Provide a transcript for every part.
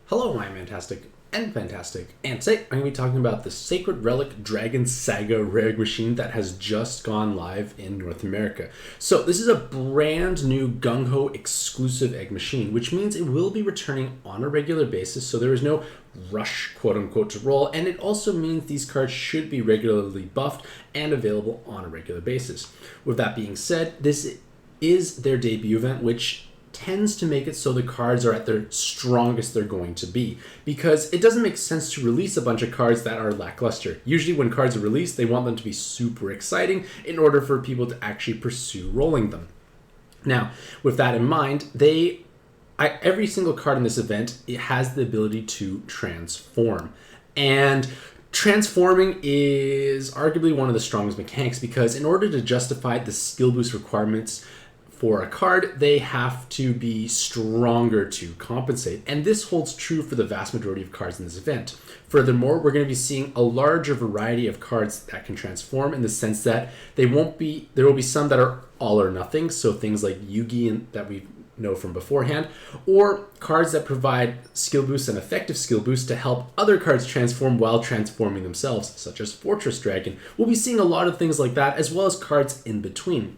Hello, I'm Mantastic and Fantastic, and today I'm going to be talking about the Sacred Relic Dragon Saga rare egg machine that has just gone live in North America. So this is a brand new gung-ho exclusive egg machine, which means it will be returning on a regular basis, so there is no rush, quote-unquote, to roll, and it also means these cards should be regularly buffed and available on a regular basis. With that being said, this is their debut event, which tends to make it so the cards are at their strongest they're going to be, because it doesn't make sense to release a bunch of cards that are lackluster. Usually when cards are released, they want them to be super exciting in order for people to actually pursue rolling them. Now, with that in mind, every single card in this event, it has the ability to transform. And transforming is arguably one of the strongest mechanics, because in order to justify the skill boost requirements for a card, they have to be stronger to compensate. And this holds true for the vast majority of cards in this event. Furthermore, we're going to be seeing a larger variety of cards that can transform, in the sense that there will be some that are all or nothing, so things like Yugi that we know from beforehand, or cards that provide skill boosts and effective skill boosts to help other cards transform while transforming themselves, such as Fortress Dragon. We'll be seeing a lot of things like that, as well as cards in between.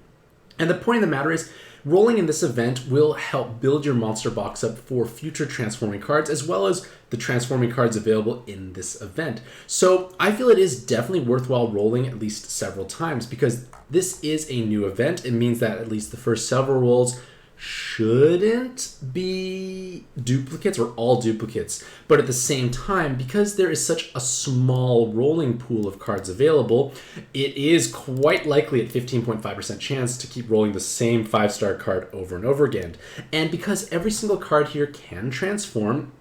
And the point of the matter is, rolling in this event will help build your monster box up for future transforming cards, as well as the transforming cards available in this event. So I feel it is definitely worthwhile rolling at least several times, because this is a new event. It means that at least the first several rolls shouldn't be duplicates or all duplicates. But at the same time, because there is such a small rolling pool of cards available, it is quite likely at 15.5% chance to keep rolling the same 5-star card over and over again. And because every single card here can transform,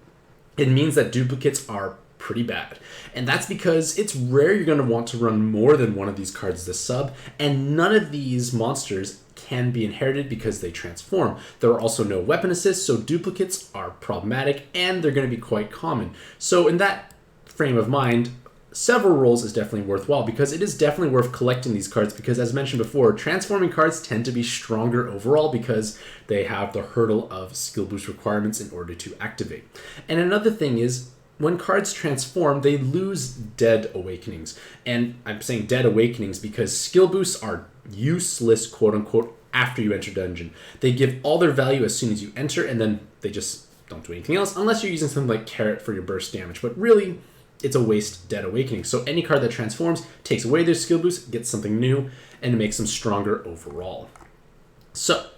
it means that duplicates are pretty bad. And that's because it's rare you're going to want to run more than one of these cards this sub, and none of these monsters can be inherited because they transform. There are also no weapon assists, so duplicates are problematic, and they're going to be quite common. So in that frame of mind, several rolls is definitely worthwhile, because it is definitely worth collecting these cards, because as mentioned before, transforming cards tend to be stronger overall because they have the hurdle of skill boost requirements in order to activate. And another thing is, when cards transform, they lose dead awakenings. And I'm saying dead awakenings because skill boosts are useless, quote-unquote, after you enter dungeon. They give all their value as soon as you enter, and then they just don't do anything else, unless you're using something like Carrot for your burst damage. But really, it's a waste dead awakening. So any card that transforms takes away their skill boost, gets something new, and makes them stronger overall. So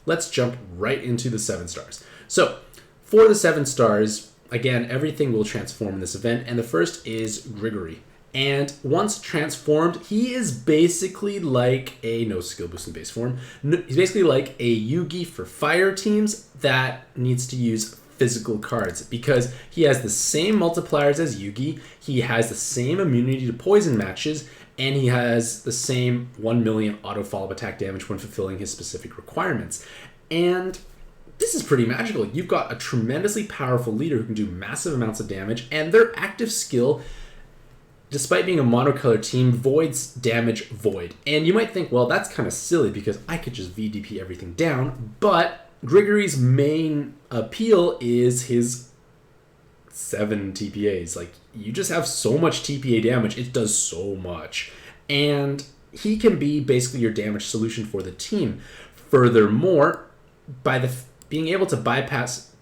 let's jump right into the 7 stars. So for the 7 stars, again, everything will transform in this event, and the first is Grigory. And once transformed, he is basically like a no skill boost in base form. He's basically like a Yugi for fire teams that needs to use physical cards, because he has the same multipliers as Yugi, he has the same immunity to poison matches, and he has the same 1 million auto follow-up attack damage when fulfilling his specific requirements. And this is pretty magical. You've got a tremendously powerful leader who can do massive amounts of damage, and their active skill, despite being a monocolor team, voids damage void. And you might think, well, that's kind of silly because I could just VDP everything down, but Grigory's main appeal is his 7 TPAs. Like, you just have so much TPA damage, it does so much. And he can be basically your damage solution for the team. Furthermore, by being able to bypass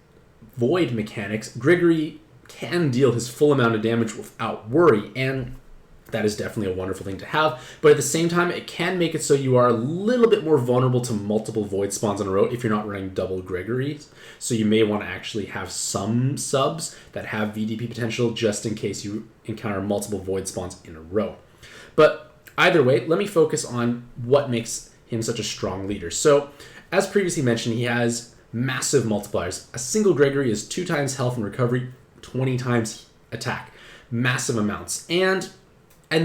void mechanics, Grigory can deal his full amount of damage without worry, and that is definitely a wonderful thing to have. But at the same time, it can make it so you are a little bit more vulnerable to multiple void spawns in a row if you're not running double Grigories. So you may want to actually have some subs that have VDP potential just in case you encounter multiple void spawns in a row. But either way, let me focus on what makes him such a strong leader. So as previously mentioned, he has massive multipliers. A single Grigory is 2 times health and recovery, 20 times attack. Massive amounts. And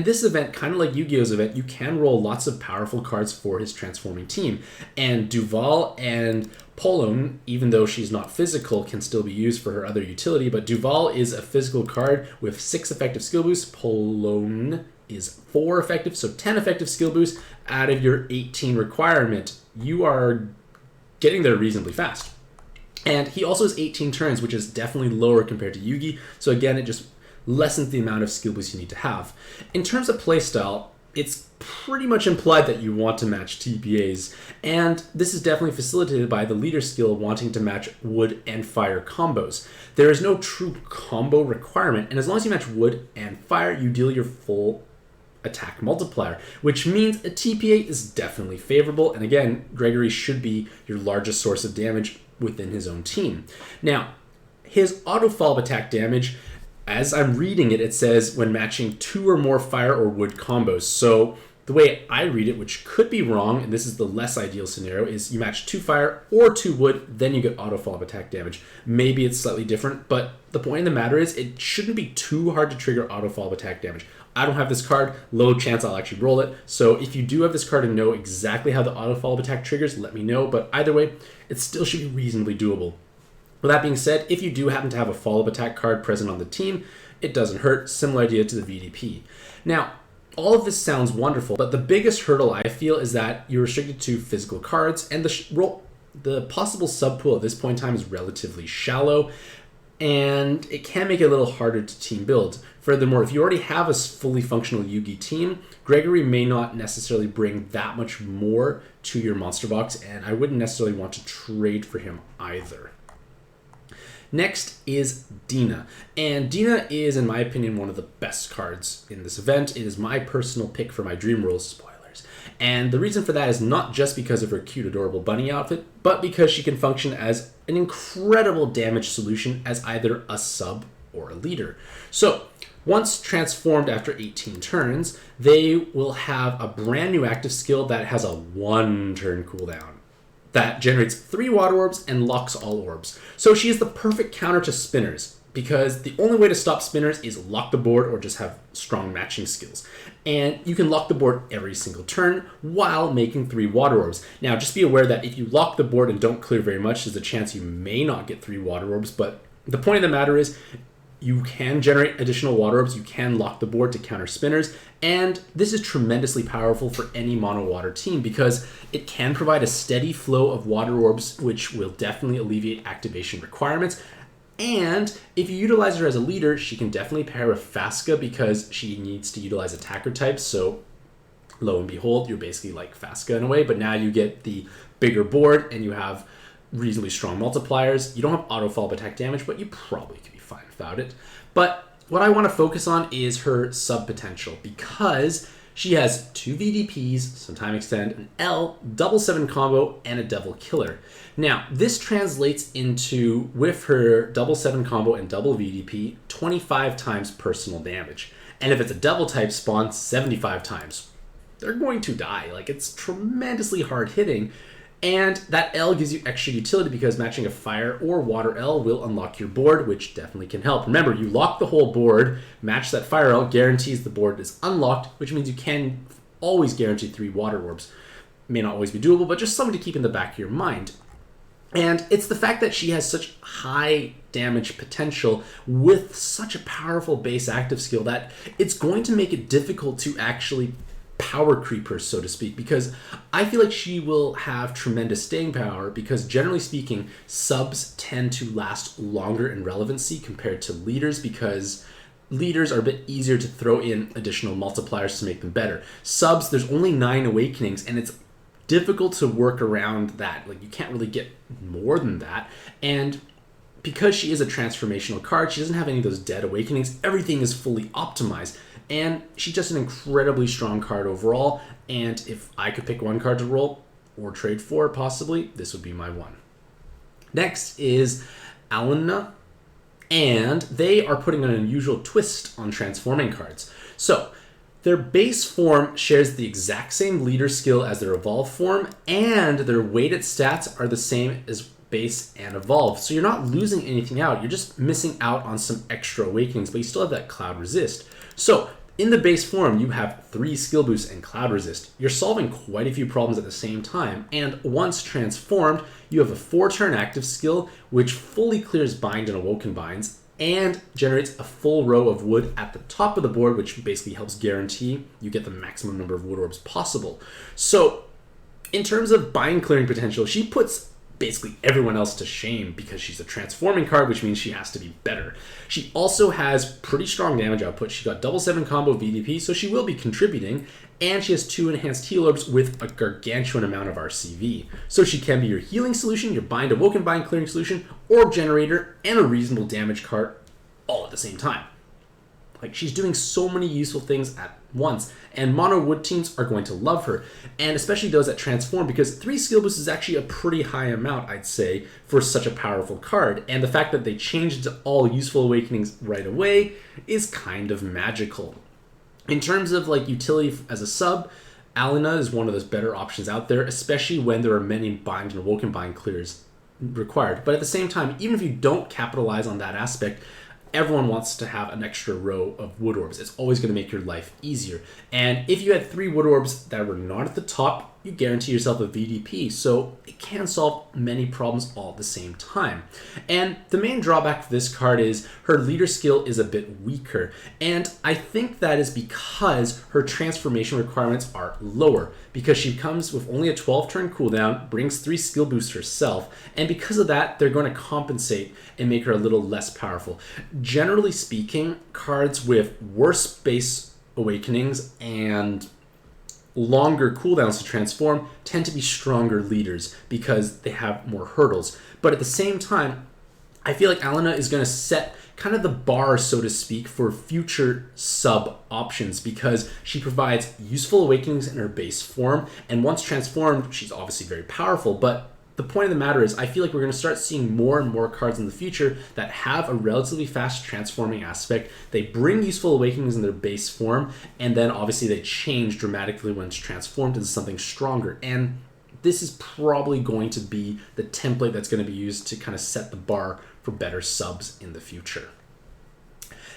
this event, kind of like Yu-Gi-Oh's event, you can roll lots of powerful cards for his transforming team. And Duval and Polowne, even though she's not physical, can still be used for her other utility. But Duval is a physical card with 6 effective skill boosts. Polowne is 4 effective, so 10 effective skill boosts out of your 18 requirement. You are getting there reasonably fast. And he also has 18 turns, which is definitely lower compared to Yugi. So again, it just lessens the amount of skill boosts you need to have. In terms of playstyle, it's pretty much implied that you want to match TPAs, and this is definitely facilitated by the leader skill wanting to match wood and fire combos. There is no true combo requirement, and as long as you match wood and fire, you deal your full attack multiplier, which means a TPA is definitely favorable, and again, Grigory should be your largest source of damage within his own team. Now, his auto follow-up attack damage, as I'm reading it, it says when matching 2 or more fire or wood combos. So the way I read it, which could be wrong, and this is the less ideal scenario, is you match 2 fire or 2 wood, then you get auto follow-up attack damage. Maybe it's slightly different, but the point of the matter is it shouldn't be too hard to trigger auto follow-up attack damage. I don't have this card, low chance I'll actually roll it. So if you do have this card and know exactly how the auto follow-up attack triggers, let me know. But either way, it still should be reasonably doable. With that being said, if you do happen to have a follow-up attack card present on the team, it doesn't hurt. Similar idea to the VDP. Now, all of this sounds wonderful, but the biggest hurdle I feel is that you're restricted to physical cards, and the possible sub pool at this point in time is relatively shallow, and it can make it a little harder to team build. Furthermore, if you already have a fully functional Yugi team, Grigory may not necessarily bring that much more to your monster box, and I wouldn't necessarily want to trade for him either. Next is Deena. And Deena is, in my opinion, one of the best cards in this event. It is my personal pick for my Dream Rules, spoilers. And the reason for that is not just because of her cute, adorable bunny outfit, but because she can function as an incredible damage solution as either a sub or a leader. So, once transformed after 18 turns, they will have a brand new active skill that has a 1-turn cooldown that generates 3 water orbs and locks all orbs. So she is the perfect counter to spinners, because the only way to stop spinners is lock the board or just have strong matching skills. And you can lock the board every single turn while making 3 water orbs. Now, just be aware that if you lock the board and don't clear very much, there's a chance you may not get 3 water orbs, but the point of the matter is you can generate additional water orbs, you can lock the board to counter spinners, and this is tremendously powerful for any mono water team because it can provide a steady flow of water orbs, which will definitely alleviate activation requirements. And if you utilize her as a leader, she can definitely pair with Fasca because she needs to utilize attacker types, so lo and behold, you're basically like Fasca in a way, but now you get the bigger board and you have reasonably strong multipliers. You don't have auto follow-up attack damage, but you probably could be fine without it. But what I want to focus on is her sub potential because she has 2 VDPs, some time extend, an L, double 7 combo, and a devil killer. Now, this translates into, with her double 7 combo and double VDP, 25 times personal damage. And if it's a devil type spawn, 75 times. They're going to die. Like, it's tremendously hard hitting. And that L gives you extra utility because matching a fire or water L will unlock your board, which definitely can help. Remember, you lock the whole board, match that fire L, guarantees the board is unlocked, which means you can always guarantee 3 water orbs. May not always be doable, but just something to keep in the back of your mind. And it's the fact that she has such high damage potential with such a powerful base active skill that it's going to make it difficult to actually power creep her, so to speak, because I feel like she will have tremendous staying power because generally speaking, subs tend to last longer in relevancy compared to leaders because leaders are a bit easier to throw in additional multipliers to make them better. Subs, there's only 9 awakenings and it's difficult to work around that. Like, you can't really get more than that. And because she is a transformational card, she doesn't have any of those dead awakenings. Everything is fully optimized. And she's just an incredibly strong card overall. And if I could pick one card to roll or trade for, possibly, this would be my one. Next is Alynna. And they are putting an unusual twist on transforming cards. So, their base form shares the exact same leader skill as their evolve form, and their weighted stats are the same as base and evolve. So you're not losing anything out, you're just missing out on some extra awakenings, but you still have that cloud resist. So in the base form, you have 3 skill boosts and cloud resist. You're solving quite a few problems at the same time, and once transformed, you have a 4-turn active skill, which fully clears bind and awoken binds, and generates a full row of wood at the top of the board, which basically helps guarantee you get the maximum number of wood orbs possible. So in terms of bind clearing potential, she puts basically everyone else to shame because she's a transforming card, which means she has to be better. She also has pretty strong damage output. She got double 7 combo VDP, so she will be contributing, and she has 2 enhanced heal orbs with a gargantuan amount of RCV. So she can be your healing solution, your bind, awoken bind clearing solution, orb generator, and a reasonable damage card all at the same time. Like, she's doing so many useful things at once, and mono wood teams are going to love her, and especially those that transform, because 3 skill boosts is actually a pretty high amount, I'd say, for such a powerful card, and the fact that they changed it to all useful awakenings right away is kind of magical. In terms of like utility as a sub, Alynna is one of those better options out there, especially when there are many bind and awoken bind clears required. But at the same time, even if you don't capitalize on that aspect, everyone wants to have an extra row of wood orbs. It's always going to make your life easier. And if you had 3 wood orbs that were not at the top, you guarantee yourself a VDP. So it can solve many problems all at the same time. And the main drawback for this card is her leader skill is a bit weaker. And I think that is because her transformation requirements are lower, because she comes with only a 12-turn cooldown, brings 3 skill boosts herself, and because of that, they're going to compensate and make her a little less powerful. Generally speaking, cards with worse base awakenings and longer cooldowns to transform tend to be stronger leaders because they have more hurdles. But at the same time, I feel like Alynna is going to set kind of the bar, so to speak, for future sub options, because she provides useful awakenings in her base form, and once transformed, she's obviously very powerful. But the point of the matter is, I feel like we're going to start seeing more and more cards in the future that have a relatively fast transforming aspect. They bring useful awakenings in their base form, and then obviously they change dramatically when it's transformed into something stronger. And this is probably going to be the template that's going to be used to kind of set the bar for better subs in the future.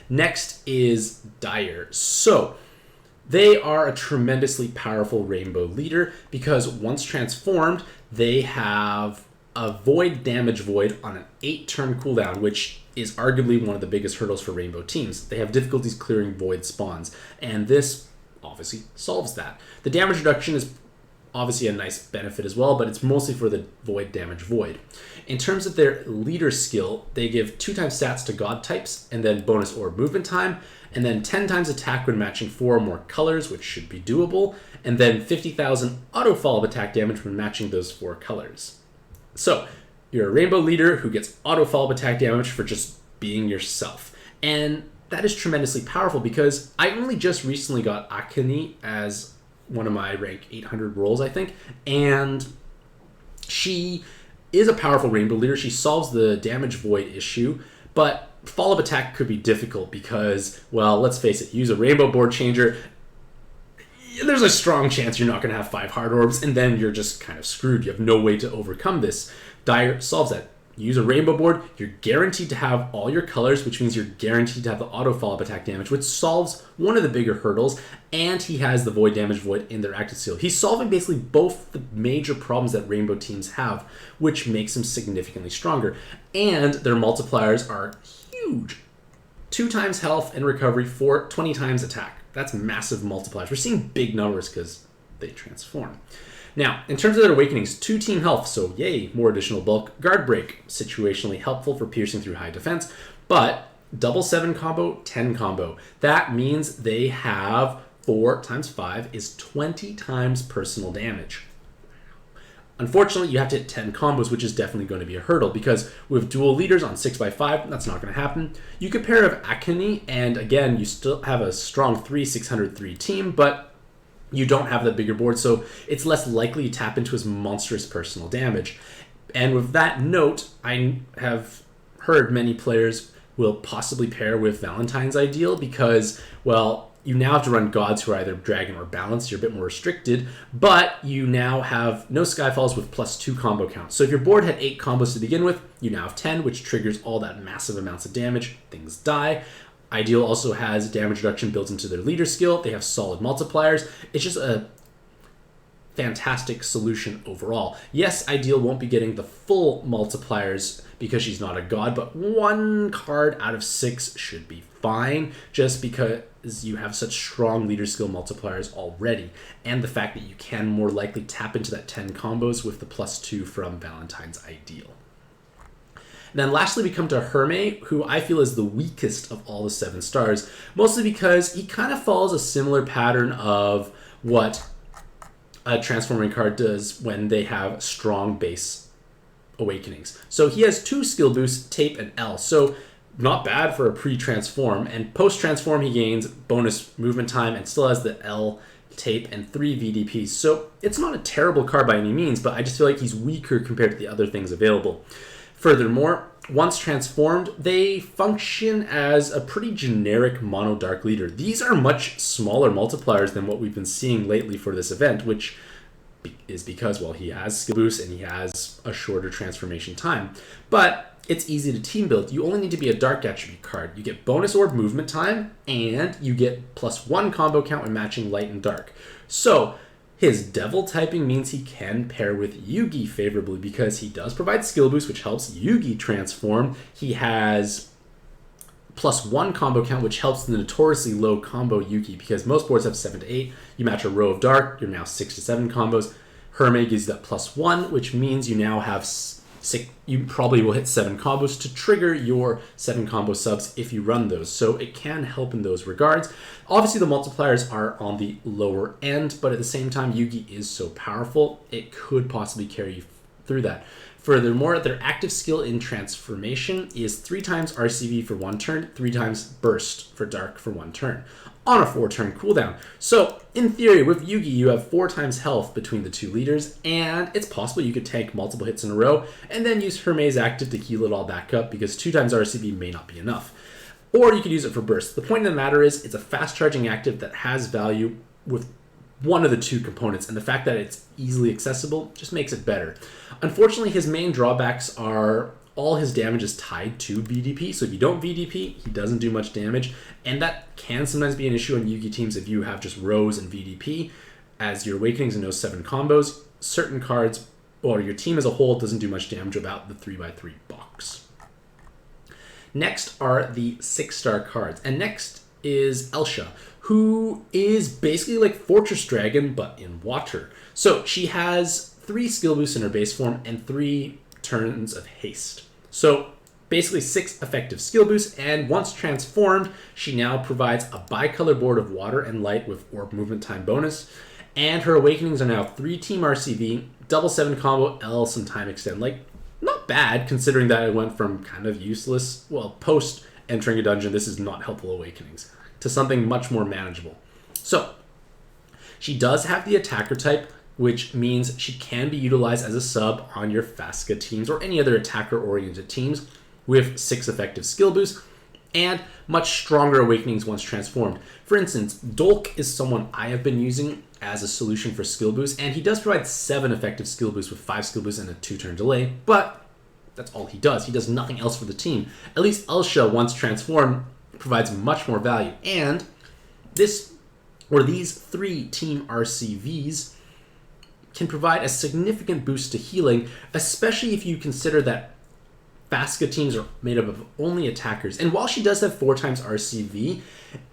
Next is Dyer. So they are a tremendously powerful rainbow leader because once transformed, they have a void damage void on an 8-turn cooldown, which is arguably one of the biggest hurdles for rainbow teams. They have difficulties clearing void spawns, and this obviously solves that. The damage reduction is obviously a nice benefit as well, but it's mostly for the void damage void. In terms of their leader skill, they give 2 times stats to god types, and then bonus orb movement time, and then 10 times attack when matching 4 or more colors, which should be doable, and then 50,000 auto follow-up attack damage when matching those 4 colors. So you're a rainbow leader who gets auto follow-up attack damage for just being yourself. And that is tremendously powerful because I only just recently got Akane as one of my rank 800 roles, I think, and she is a powerful rainbow leader. She solves the damage void issue, but follow-up attack could be difficult because, well, let's face it, use a rainbow board changer, there's a strong chance you're not going to have 5 hard orbs, and then you're just kind of screwed. You have no way to overcome this. Dyer solves that. Use a rainbow board, you're guaranteed to have all your colors, which means you're guaranteed to have the auto follow-up attack damage, which solves one of the bigger hurdles, and he has the void damage void in their active seal. He's solving basically both the major problems that rainbow teams have, which makes him significantly stronger. And their multipliers are huge. 2 times health and recovery for 20 times attack. That's massive multipliers. We're seeing big numbers because they transform. Now, in terms of their awakenings, 2 team health, so yay, more additional bulk. Guard break, situationally helpful for piercing through high defense, but double 7 combo, 10 combo. That means they have 4 times 5 is 20 times personal damage. Unfortunately, you have to hit 10 combos, which is definitely going to be a hurdle because with dual leaders on 6x5, that's not going to happen. You could pair of Akane, and again, you still have a strong 603 team, but you don't have the bigger board, so it's less likely to tap into his monstrous personal damage. And with that note, I have heard many players will possibly pair with Valentine's Ideal because, well, you now have to run gods who are either dragon or balanced. You're a bit more restricted, but you now have no Skyfalls with +2 combo count. So if your board had 8 combos to begin with, you now have 10, which triggers all that massive amounts of damage. Things die. Ideal also has damage reduction built into their leader skill. They have solid multipliers. It's just a fantastic solution overall. Yes, Ideal won't be getting the full multipliers because she's not a god, but 1 card out of 6 should be fine just because you have such strong leader skill multipliers already, and the fact that you can more likely tap into that 10 combos with the +2 from Valentine's Ideal. And then lastly, we come to Hermei, who I feel is the weakest of all the 7 stars, mostly because he kind of follows a similar pattern of what a transforming card does when they have strong base awakenings. So he has 2 skill boosts, Tape and L. So not bad for a pre-transform, and post-transform he gains bonus movement time and still has the L, Tape, and 3 VDPs. So it's not a terrible card by any means, but I just feel like he's weaker compared to the other things available. Furthermore, once transformed, they function as a pretty generic mono dark leader. These are much smaller multipliers than what we've been seeing lately for this event, which is because, well, he has skill boosts and he has a shorter transformation time. But it's easy to team build. You only need to be a dark attribute card. You get bonus orb movement time, and you get +1 combo count when matching light and dark. So his devil typing means he can pair with Yugi favorably because he does provide skill boost, which helps Yugi transform. He has +1 combo count, which helps the notoriously low combo Yugi because most boards have 7 to 8. You match a row of dark, you're now 6 to 7 combos. Hermei gives you that +1, which means you now have 6. You probably will hit 7 combos to trigger your 7 combo subs if you run those. So it can help in those regards. Obviously, the multipliers are on the lower end, but at the same time, Yugi is so powerful, it could possibly carry you through that. Furthermore, their active skill in transformation is 3 times RCV for 1 turn, 3 times burst for dark for 1 turn, on a 4-turn cooldown. So, in theory, with Yugi, you have 4 times health between the 2 leaders, and it's possible you could tank multiple hits in a row, and then use Hermei's active to heal it all back up, because 2 times RCV may not be enough. Or you could use it for burst. The point of the matter is, it's a fast-charging active that has value with one of the 2 components, and the fact that it's easily accessible just makes it better. Unfortunately, his main drawbacks are all his damage is tied to VDP, so if you don't VDP, he doesn't do much damage, and that can sometimes be an issue on Yugi teams if you have just rows and VDP as your awakenings and those 7 combos. Certain cards, or your team as a whole, doesn't do much damage about the 3x3 box. Next are the 6-star cards, and next is Elsha, who is basically like Fortress Dragon, but in water. So she has 3 skill boosts in her base form and 3 turns of haste. So basically 6 effective skill boosts, and once transformed, she now provides a bicolor board of water and light with orb movement time bonus, and her awakenings are now 3 team RCV, double 7 combo, L, some time extend. Like, not bad considering that it went from kind of useless, well, post entering a dungeon, this is not helpful awakenings, to something much more manageable. So she does have the attacker type, which means she can be utilized as a sub on your Saga teams or any other attacker-oriented teams with 6 effective skill boosts and much stronger awakenings once transformed. For instance, Dolk is someone I have been using as a solution for skill boosts, and he does provide 7 effective skill boosts with 5 skill boosts and a 2-turn delay, but that's all he does. He does nothing else for the team. At least Elsha, once transformed, provides much more value, and these 3 team RCVs can provide a significant boost to healing, especially if you consider that Saga teams are made up of only attackers. And while she does have 4 times RCV,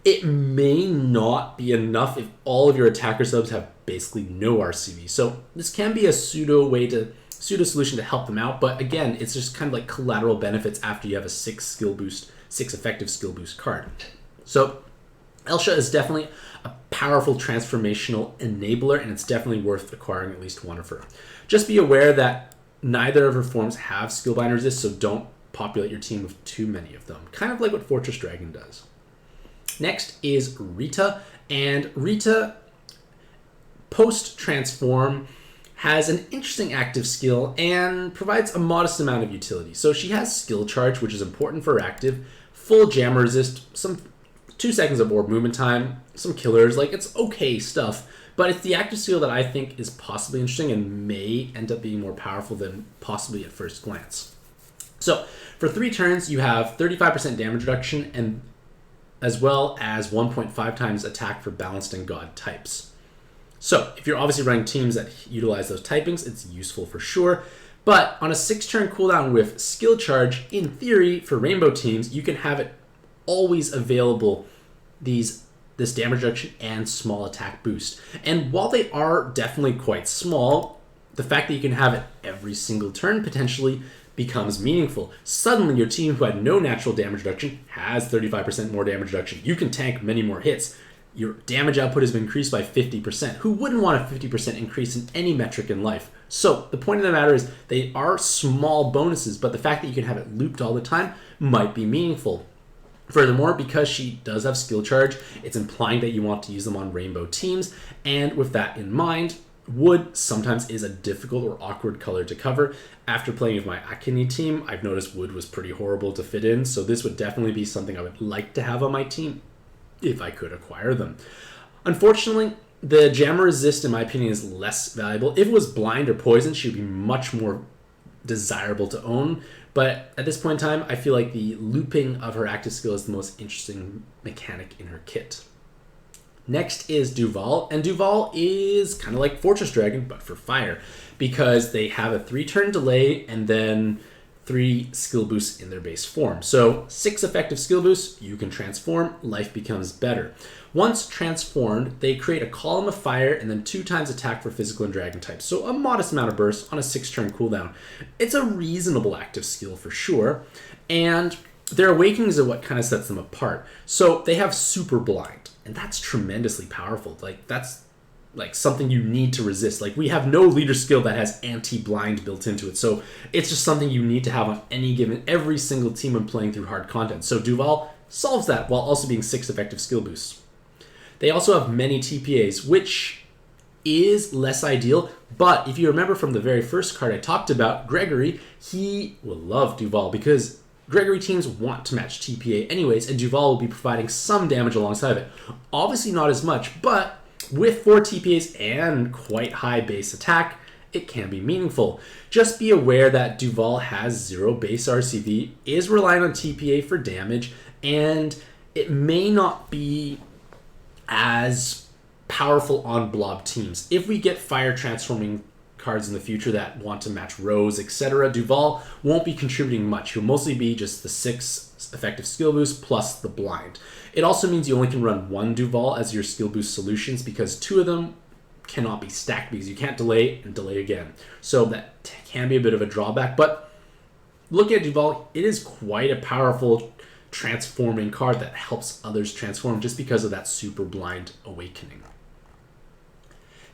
it may not be enough if all of your attacker subs have basically no RCV. So this can be a pseudo solution to help them out, but again, it's just kind of like collateral benefits after you have a 6 effective skill boost card. So Elsha is definitely a powerful transformational enabler, and it's definitely worth acquiring at least one of her. Just be aware that neither of her forms have skill bind resist, so don't populate your team with too many of them. Kind of like what Fortress Dragon does. Next is Reeta, and Reeta, post-transform, has an interesting active skill and provides a modest amount of utility. So she has skill charge, which is important for her active, full jammer resist, some 2 seconds of orb movement time, some killers, like it's okay stuff, but it's the active skill that I think is possibly interesting and may end up being more powerful than possibly at first glance. So for 3 turns, you have 35% damage reduction and as well as 1.5 times attack for balanced and god types. So if you're obviously running teams that utilize those typings, it's useful for sure. But on a 6-turn cooldown with skill charge, in theory, for rainbow teams, you can have it always available this damage reduction and small attack boost. And while they are definitely quite small, the fact that you can have it every single turn potentially becomes meaningful. Suddenly, your team who had no natural damage reduction has 35% more damage reduction. You can tank many more hits. Your damage output has been increased by 50%. Who wouldn't want a 50% increase in any metric in life? So the point of the matter is they are small bonuses, but the fact that you can have it looped all the time might be meaningful. Furthermore, because she does have skill charge, it's implying that you want to use them on rainbow teams, and with that in mind, wood sometimes is a difficult or awkward color to cover. After playing with my Akini team, I've noticed wood was pretty horrible to fit in, so this would definitely be something I would like to have on my team if I could acquire them. Unfortunately, the Jammer Resist, in my opinion, is less valuable. If it was blind or poison, she would be much more desirable to own. But at this point in time, I feel like the looping of her active skill is the most interesting mechanic in her kit. Next is Duval, and Duval is kind of like Fortress Dragon, but for fire, because they have a 3-turn delay and then 3 skill boosts in their base form. So 6 effective skill boosts, you can transform, life becomes better. Once transformed, they create a column of fire and then 2 times attack for physical and dragon types. So a modest amount of burst on a 6-turn cooldown. It's a reasonable active skill for sure. And their awakenings are what kind of sets them apart. So they have super blind, and that's tremendously powerful. Like that's like something you need to resist. Like we have no leader skill that has anti-blind built into it. So it's just something you need to have on every single team when playing through hard content. So Duval solves that while also being 6 effective skill boosts. They also have many TPAs, which is less ideal, but if you remember from the very first card I talked about, Grigory, he will love Duval because Grigory teams want to match TPA anyways, and Duval will be providing some damage alongside of it. Obviously not as much, but with 4 TPAs and quite high base attack, it can be meaningful. Just be aware that Duval has 0 base RCV, is relying on TPA for damage, and it may not be as powerful on blob teams. If we get fire transforming cards in the future that want to match Rose, etc., Duval won't be contributing much. He'll mostly be just the 6 effective skill boost plus the blind. It also means you only can run 1 Duval as your skill boost solutions because 2 of them cannot be stacked because you can't delay and delay again. So that can be a bit of a drawback, but looking at Duval, it is quite a powerful transforming card that helps others transform just because of that super blind awakening.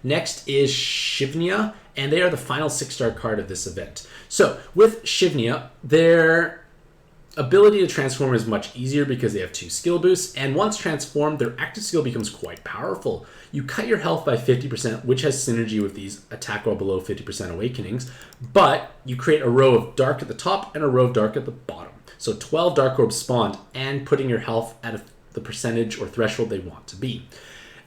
Next is Shivnia, and they are the final 6-star card of this event. So with Shivnia, their ability to transform is much easier because they have 2 skill boosts, and once transformed, their active skill becomes quite powerful. You cut your health by 50%, which has synergy with these attack while below 50% awakenings, but you create a row of dark at the top and a row of dark at the bottom. So 12 Dark Orbs spawned and putting your health at the percentage or threshold they want to be.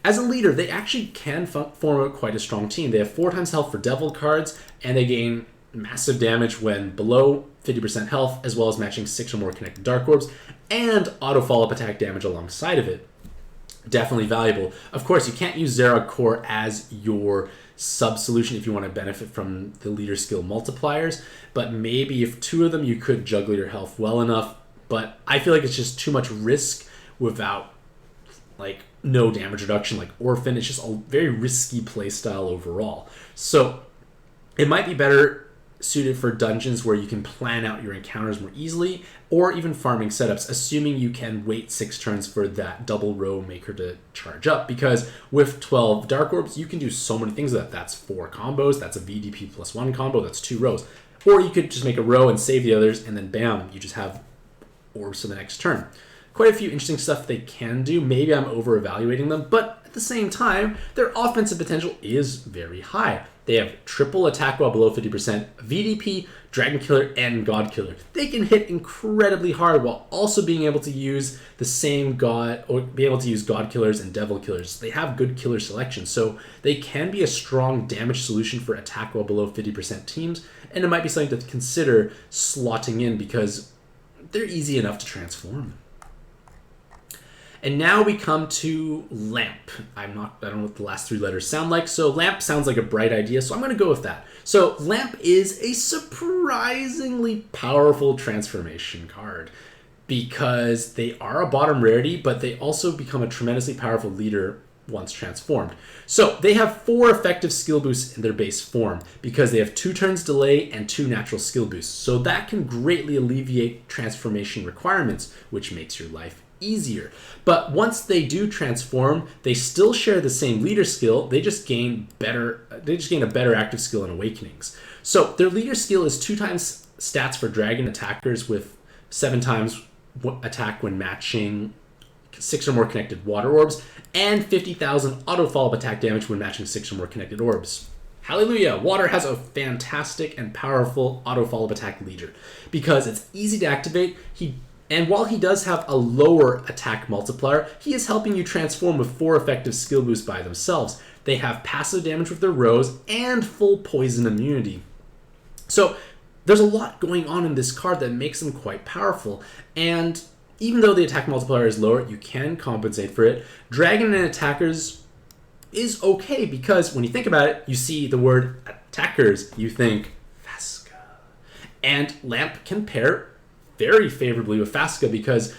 As a leader, they actually can form quite a strong team. They have 4 times health for Devil cards, and they gain massive damage when below 50% health, as well as matching 6 or more connected Dark Orbs, and auto follow-up attack damage alongside of it. Definitely valuable. Of course, you can't use Zerog Core as your sub-solution if you want to benefit from the leader skill multipliers, but maybe if 2 of them, you could juggle your health well enough, but I feel like it's just too much risk without like no damage reduction like Orphan. It's just a very risky playstyle overall. So it might be better suited for dungeons where you can plan out your encounters more easily, or even farming setups, assuming you can wait 6 turns for that double row maker to charge up, because with 12 Dark Orbs, you can do so many things with that. That's 4 combos, that's a VDP plus 1 combo, that's 2 rows. Or you could just make a row and save the others, and then bam, you just have orbs for the next turn. Quite a few interesting stuff they can do. Maybe I'm over-evaluating them, but at the same time, their offensive potential is very high. They have triple attack while below 50%, VDP, Dragon Killer, and God Killer. They can hit incredibly hard while also being able to use the same God, or be able to use God Killers and Devil Killers. They have good killer selection, so they can be a strong damage solution for attack while below 50% teams, and it might be something to consider slotting in because they're easy enough to transform. And now we come to Lamp. I don't know what the last 3 letters sound like, so Lamp sounds like a bright idea, so I'm going to go with that. So Lamp is a surprisingly powerful transformation card. because they are a bottom rarity, but they also become a tremendously powerful leader once transformed. So they have 4 effective skill boosts in their base form because they have 2 turns delay and 2 natural skill boosts. So that can greatly alleviate transformation requirements, which makes your life easier. But once they do transform, they still share the same leader skill. They just gain a better active skill in Awakenings. So their leader skill is 2 times stats for dragon attackers with 7 times attack when matching 6 or more connected water orbs, and 50,000 auto follow-up attack damage when matching 6 or more connected orbs. Hallelujah! Water has a fantastic and powerful auto follow-up attack leader because it's easy to activate. And while he does have a lower attack multiplier, he is helping you transform with 4 effective skill boosts by themselves. They have passive damage with their rose and full poison immunity. So there's a lot going on in this card that makes them quite powerful, and even though the attack multiplier is lower, you can compensate for it. Dragon and attackers is okay because when you think about it, you see the word attackers, you think Fasca. And Lamp can pair very favorably with Fasca because,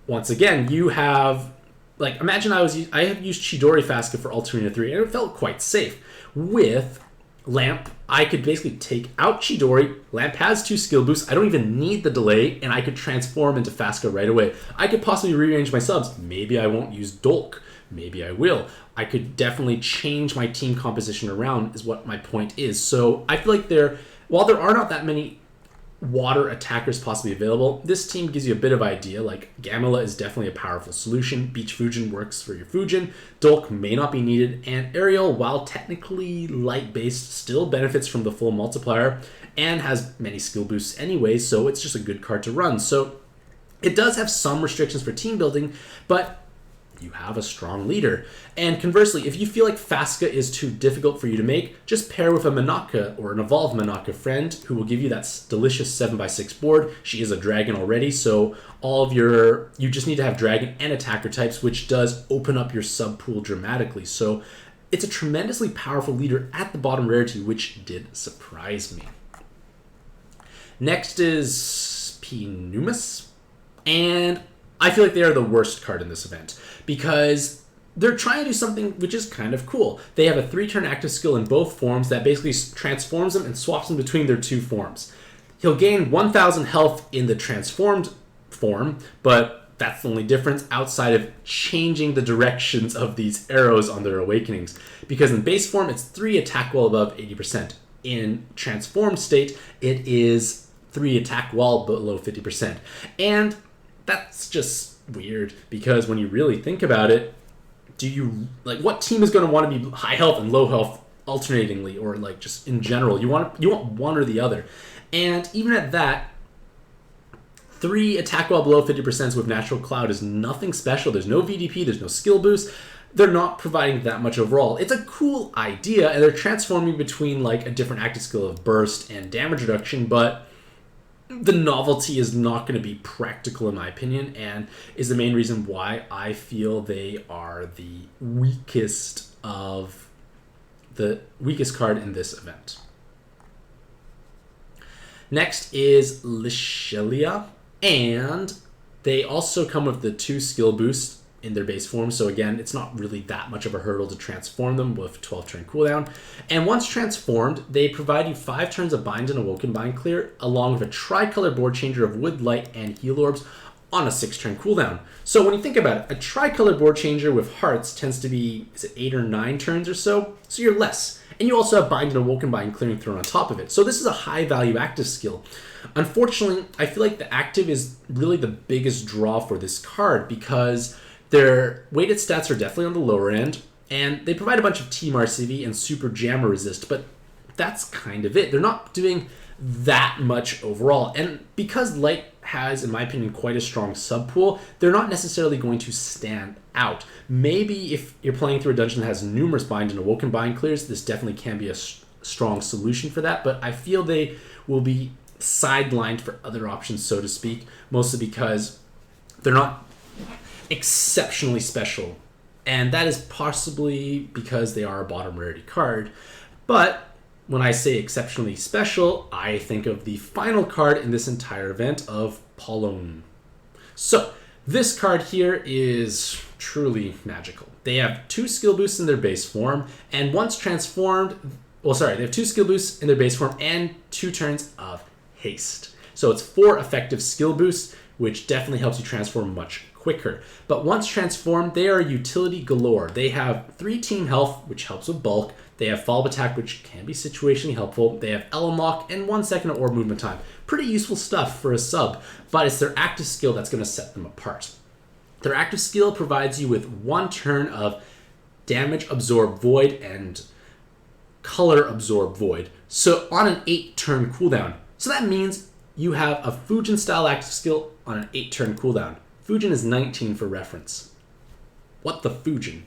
once again, you have, like, imagine I have used Chidori Fasca for Ultimate 3 and it felt quite safe. With Lamp, I could basically take out Chidori. Lamp has 2 skill boosts. I don't even need the delay, and I could transform into Fasca right away. I could possibly rearrange my subs. Maybe I won't use Dolk. Maybe I will. I could definitely change my team composition around, is what my point is. So I feel like while there are not that many water attackers possibly available, this team gives you a bit of idea. Like, Gamela is definitely a powerful solution. Beach Fujin works for your Fujin. Dolk may not be needed, and Ariel, while technically light-based, still benefits from the full multiplier and has many skill boosts anyway, so it's just a good card to run. So it does have some restrictions for team building, but you have a strong leader. And conversely, if you feel like Fasca is too difficult for you to make, just pair with a Manaka or an evolved Manaka friend who will give you that delicious 7x6 board. She is a dragon already, so you just need to have dragon and attacker types, which does open up your sub pool dramatically. So it's a tremendously powerful leader at the bottom rarity, which did surprise me. Next is Pneumus, and I feel like they are the worst card in this event because they're trying to do something which is kind of cool. They have a 3-turn active skill in both forms that basically transforms them and swaps them between their 2 forms. He'll gain 1,000 health in the transformed form, but that's the only difference outside of changing the directions of these arrows on their awakenings. Because in base form, it's 3 attack while above 80%. In transformed state, it is 3 attack while below 50%. And that's just weird because when you really think about it, what team is going to want to be high health and low health alternatingly, or like just in general? You want one or the other. And even at that, 3 attack while below 50% with Natural Cloud is nothing special. There's no VDP, there's no skill boost. They're not providing that much overall. It's a cool idea, and they're transforming between like a different active skill of burst and damage reduction, but the novelty is not going to be practical in my opinion, and is the main reason why I feel they are the weakest card in this event. Next is Lisheilla, and they also come with the 2 skill boosts in their base form, so again, it's not really that much of a hurdle to transform them with 12-turn cooldown. And once transformed, they provide you 5 turns of Bind and Awoken Bind Clear, along with a tricolor board changer of Wood, Light, and Heal Orbs on a 6-turn cooldown. So when you think about it, a tricolor board changer with Hearts tends to be, 8 or 9 turns or so you're less. And you also have Bind and Awoken Bind Clearing thrown on top of it. So this is a high-value active skill. Unfortunately, I feel like the active is really the biggest draw for this card because their weighted stats are definitely on the lower end, and they provide a bunch of Team RCV and Super Jammer Resist, but that's kind of it. They're not doing that much overall. And because Light has, in my opinion, quite a strong subpool, they're not necessarily going to stand out. Maybe if you're playing through a dungeon that has numerous Bind and Awoken Bind Clears, this definitely can be a strong solution for that, but I feel they will be sidelined for other options, so to speak, mostly because they're not exceptionally special, and that is possibly because they are a bottom rarity card. But when I say exceptionally special, I think of the final card in this entire event of Polowne. So, this card here is truly magical. They have 2 skill boosts in their base form, and once transformed, they have 2 skill boosts in their base form and 2 turns of haste. So it's 4 effective skill boosts, which definitely helps you transform much quicker. But once transformed, they are utility galore. They have 3 team health, which helps with bulk. They have follow-up attack, which can be situationally helpful. They have Ellen lock and 1 second orb movement time. Pretty useful stuff for a sub, but it's their active skill that's going to set them apart. Their active skill provides you with 1 turn of damage absorb void and color absorb void. So on an 8-turn cooldown. So that means you have a Fujin style active skill on an 8-turn cooldown. Fujin is 19 for reference. What the Fujin?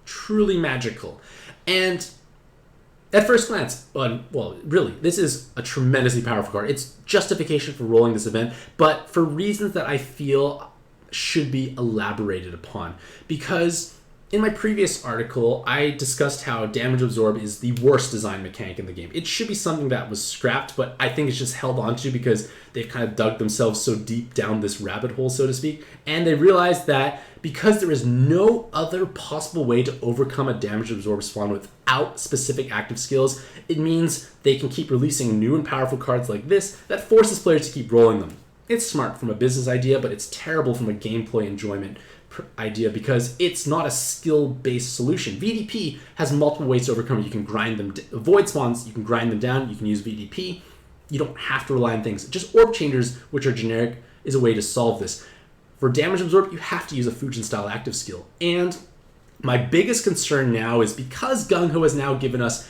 Truly magical. And at first glance, really, this is a tremendously powerful card. It's justification for rolling this event, but for reasons that I feel should be elaborated upon. Because in my previous article, I discussed how damage absorb is the worst design mechanic in the game. It should be something that was scrapped, but I think it's just held onto because they've kind of dug themselves so deep down this rabbit hole, so to speak. And they realized that because there is no other possible way to overcome a damage absorb spawn without specific active skills, it means they can keep releasing new and powerful cards like this that forces players to keep rolling them. It's smart from a business idea, but it's terrible from a gameplay enjoyment idea because it's not a skill-based solution. VDP has multiple ways to overcome it. You can grind them, void spawns, you can grind them down, you can use VDP. You don't have to rely on things. Just orb changers, which are generic, is a way to solve this. For damage absorb, you have to use a Fujin-style active skill. And my biggest concern now is because Gung Ho has now given us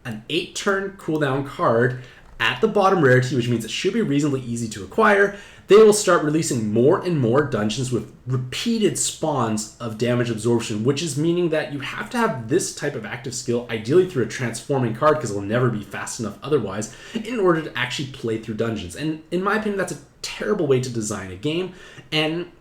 an 8-turn cooldown card at the bottom rarity, which means it should be reasonably easy to acquire, they will start releasing more and more dungeons with repeated spawns of damage absorption, which is meaning that you have to have this type of active skill, ideally through a transforming card, because it will never be fast enough otherwise, in order to actually play through dungeons. And in my opinion, that's a terrible way to design a game, and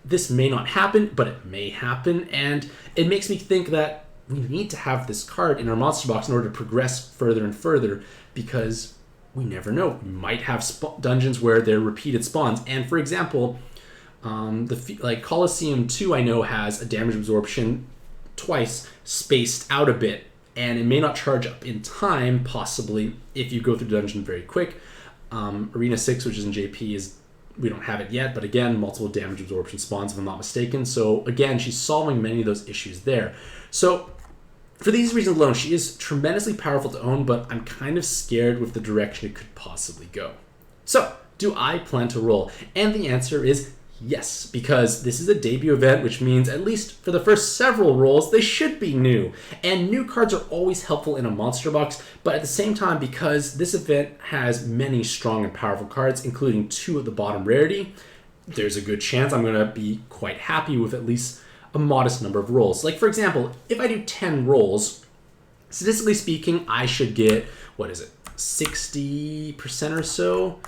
this may not happen, but it may happen, and it makes me think that we need to have this card in our monster box in order to progress further and further, because we never know. We might have dungeons where they're repeated spawns. And for example, Colosseum 2 I know has a damage absorption twice spaced out a bit. And it may not charge up in time, possibly, if you go through the dungeon very quick. Arena 6, which is in JP, we don't have it yet. But again, multiple damage absorption spawns, if I'm not mistaken. So again, she's solving many of those issues there. So for these reasons alone, she is tremendously powerful to own, but I'm kind of scared with the direction it could possibly go. So, do I plan to roll? And the answer is yes, because this is a debut event, which means at least for the first several rolls, they should be new. And new cards are always helpful in a monster box, but at the same time, because this event has many strong and powerful cards, including 2 at the bottom rarity, there's a good chance I'm going to be quite happy with at least a modest number of rolls. Like, for example, if I do 10 rolls, statistically speaking, I should get, 60% or so?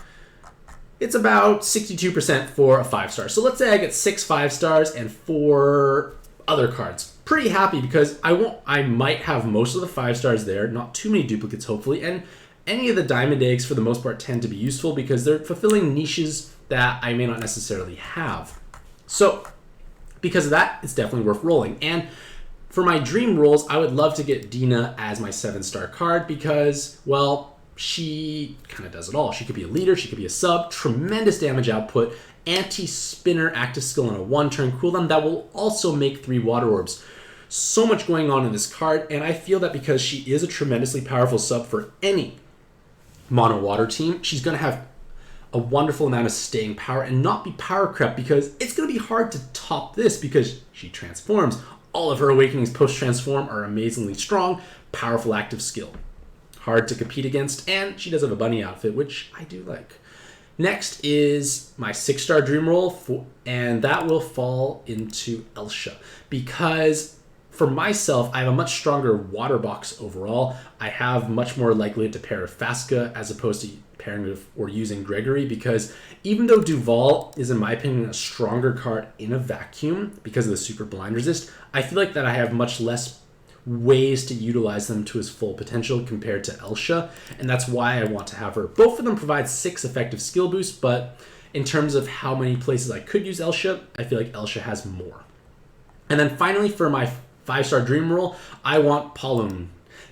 It's about 62% for a 5-star. So let's say I get 6 5-stars and 4 other cards. Pretty happy because I might have most of the 5-stars there, not too many duplicates hopefully, and any of the diamond eggs for the most part tend to be useful because they're fulfilling niches that I may not necessarily have. So because of that, it's definitely worth rolling. And for my dream rolls, I would love to get Deena as my 7-star card because, well, she kind of does it all. She could be a leader, she could be a sub, tremendous damage output, anti-spinner active skill on a 1-turn cooldown that will also make 3 water orbs. So much going on in this card, and I feel that because she is a tremendously powerful sub for any mono water team, she's going to have a wonderful amount of staying power and not be power crept because it's going to be hard to top this because she transforms. All of her awakenings post-transform are amazingly strong, powerful active skill. Hard to compete against, and she does have a bunny outfit, which I do like. Next is my 6-star dream roll, and that will fall into Elsha because for myself, I have a much stronger water box overall. I have much more likelihood to pair with Fasca as opposed to pairing with or using Grigory because even though Duval is, in my opinion, a stronger card in a vacuum because of the super blind resist, I feel like that I have much less ways to utilize them to his full potential compared to Elsha, and that's why I want to have her. Both of them provide 6 effective skill boosts, but in terms of how many places I could use Elsha, I feel like Elsha has more. And then finally, for my 5-star dream roll, I want Polowne,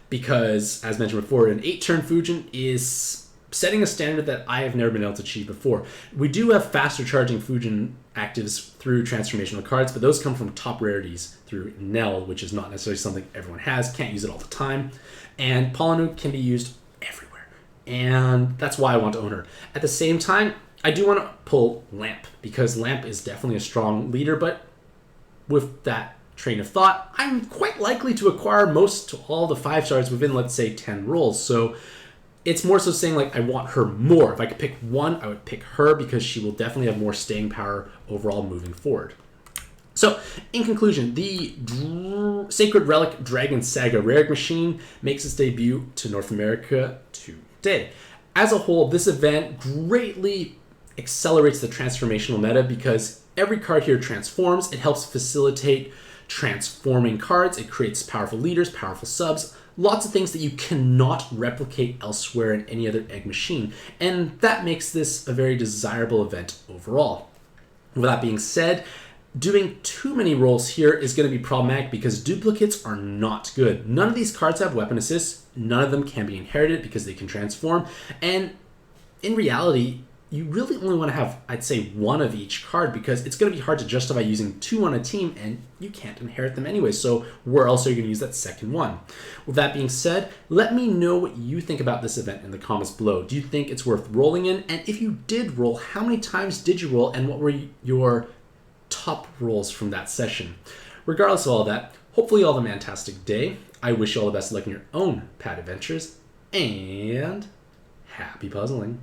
because, as mentioned before, an 8-turn Fujin is setting a standard that I have never been able to achieve before. We do have faster charging Fujin actives through transformational cards, but those come from top rarities through Nell, which is not necessarily something everyone has, can't use it all the time. And Polowne can be used everywhere, and that's why I want to own her. At the same time, I do want to pull Lamp, because Lamp is definitely a strong leader, but with that train of thought, I'm quite likely to acquire most to all the 5-stars within, let's say, 10 rolls. So it's more so saying, like, I want her more. If I could pick one, I would pick her, because she will definitely have more staying power overall moving forward. So, in conclusion, the Sacred Relic Dragon Saga Relic Machine makes its debut to North America today. As a whole, this event greatly accelerates the transformational meta, because every card here transforms. It helps facilitate transforming cards. It creates powerful leaders, powerful subs, lots of things that you cannot replicate elsewhere in any other egg machine. And that makes this a very desirable event overall. With that being said, doing too many rolls here is going to be problematic, because duplicates are not good. None of these cards have weapon assists. None of them can be inherited because they can transform. And in reality, you really only want to have, I'd say, one of each card, because it's going to be hard to justify using 2 on a team, and you can't inherit them anyway, so where else are you going to use that second one? With that being said, let me know what you think about this event in the comments below. Do you think it's worth rolling in? And if you did roll, how many times did you roll, and what were your top rolls from that session? Regardless of all that, hopefully you all have a fantastic day. I wish you all the best of luck in your own pad adventures, and happy puzzling.